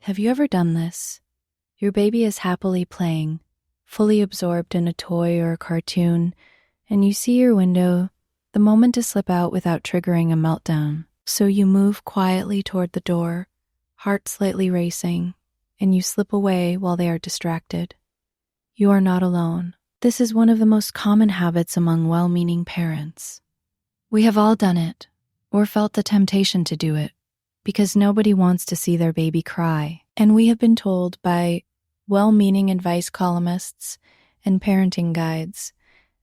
Have you ever done this? Your baby is happily playing, fully absorbed in a toy or a cartoon, and you see your window, the moment to slip out without triggering a meltdown. So you move quietly toward the door, heart slightly racing, and you slip away while they are distracted. You are not alone. This is one of the most common habits among well-meaning parents. We have all done it, or felt the temptation to do it, because nobody wants to see their baby cry. And we have been told by well-meaning advice columnists and parenting guides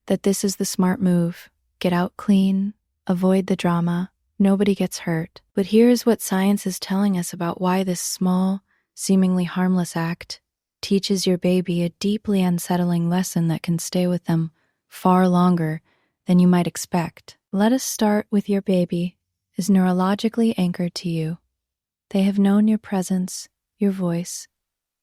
that this is the smart move. Get out clean, avoid the drama, nobody gets hurt. But here is what science is telling us about why this small, seemingly harmless act teaches your baby a deeply unsettling lesson that can stay with them far longer than you might expect. Let us start with your baby is neurologically anchored to you. They have known your presence, your voice,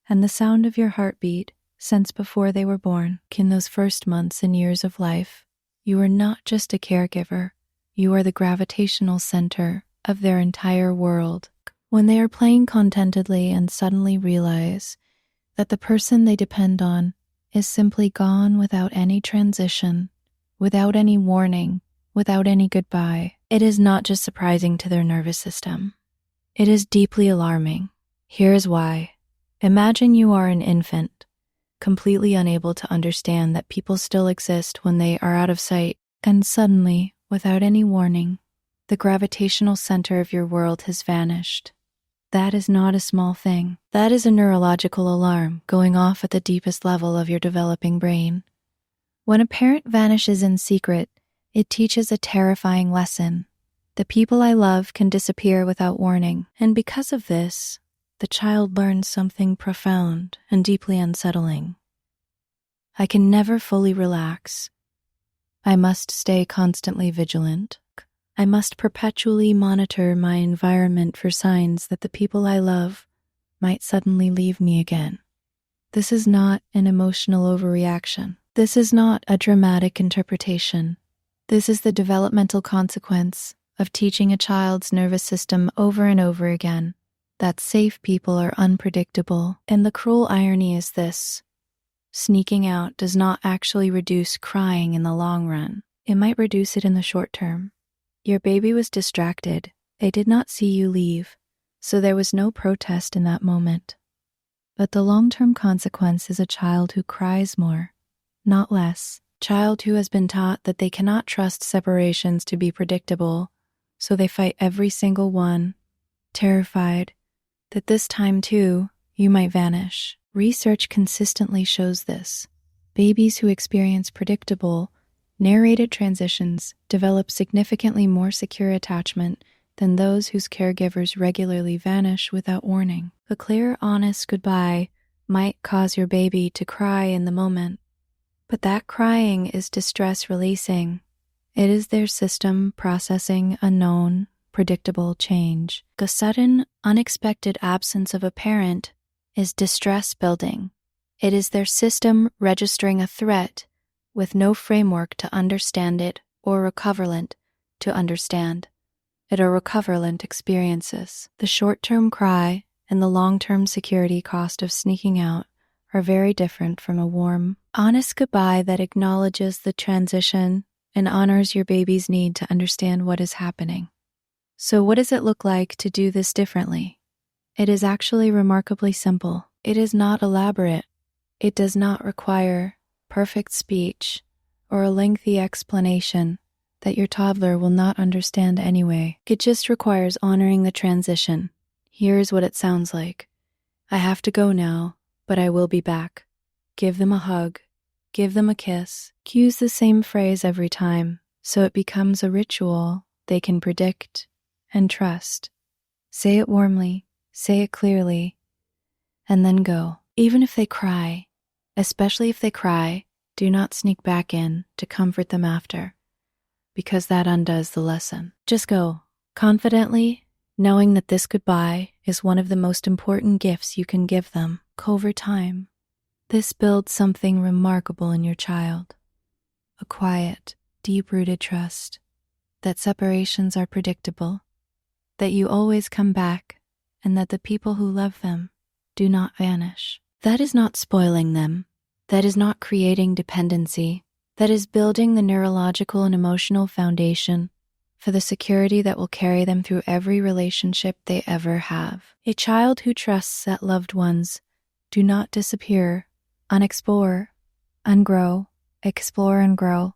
and the sound of your heartbeat since before they were born. In those first months and years of life, you are not just a caregiver, you are the gravitational center of their entire world. When they are playing contentedly and suddenly realize that the person they depend on is simply gone without any transition, without any warning, without any goodbye, it is not just surprising to their nervous system. It is deeply alarming. Here is why. Imagine you are an infant, completely unable to understand that people still exist when they are out of sight, and suddenly, without any warning, the gravitational center of your world has vanished. That is not a small thing. That is a neurological alarm going off at the deepest level of your developing brain. When a parent vanishes in secret, it teaches a terrifying lesson. The people I love can disappear without warning, and because of this, the child learns something profound and deeply unsettling. I can never fully relax. I must stay constantly vigilant. I must perpetually monitor my environment for signs that the people I love might suddenly leave me again. This is not an emotional overreaction. This is not a dramatic interpretation. This is the developmental consequence of teaching a child's nervous system over and over again that safe people are unpredictable. And the cruel irony is this: sneaking out does not actually reduce crying in the long run. It might reduce it in the short term. Your baby was distracted. They did not see you leave, so there was no protest in that moment. But the long-term consequence is a child who cries more, not less. Child who has been taught that they cannot trust separations to be predictable, so they fight every single one, terrified that this time too, you might vanish. Research consistently shows this. Babies who experience predictable, narrated transitions develop significantly more secure attachment than those whose caregivers regularly vanish without warning. A clear, honest goodbye might cause your baby to cry in the moment, but that crying is distress releasing. It is their system processing a known, predictable change. The sudden, unexpected absence of a parent is distress building. It is their system registering a threat with no framework to understand it or recoverlant to understand it or recoverlant experiences. The short-term cry and the long-term security cost of sneaking out are very different from a warm, honest goodbye that acknowledges the transition and honors your baby's need to understand what is happening. So what does it look like to do this differently? It is actually remarkably simple. It is not elaborate. It does not require perfect speech or a lengthy explanation that your toddler will not understand anyway. It just requires honoring the transition. Here's what it sounds like. I have to go now, but I will be back. Give them a hug. Give them a kiss. Use the same phrase every time, so it becomes a ritual they can predict and trust. Say it warmly, say it clearly, and then go. Even if they cry, especially if they cry, do not sneak back in to comfort them after, because that undoes the lesson. Just go, confidently, knowing that this goodbye is one of the most important gifts you can give them. Over time, this builds something remarkable in your child. A quiet, deep-rooted trust that separations are predictable, that you always come back, and that the people who love them do not vanish. That is not spoiling them. That is not creating dependency. That is building the neurological and emotional foundation for the security that will carry them through every relationship they ever have. A child who trusts that loved ones do not disappear, unexplore, ungrow, explore and grow,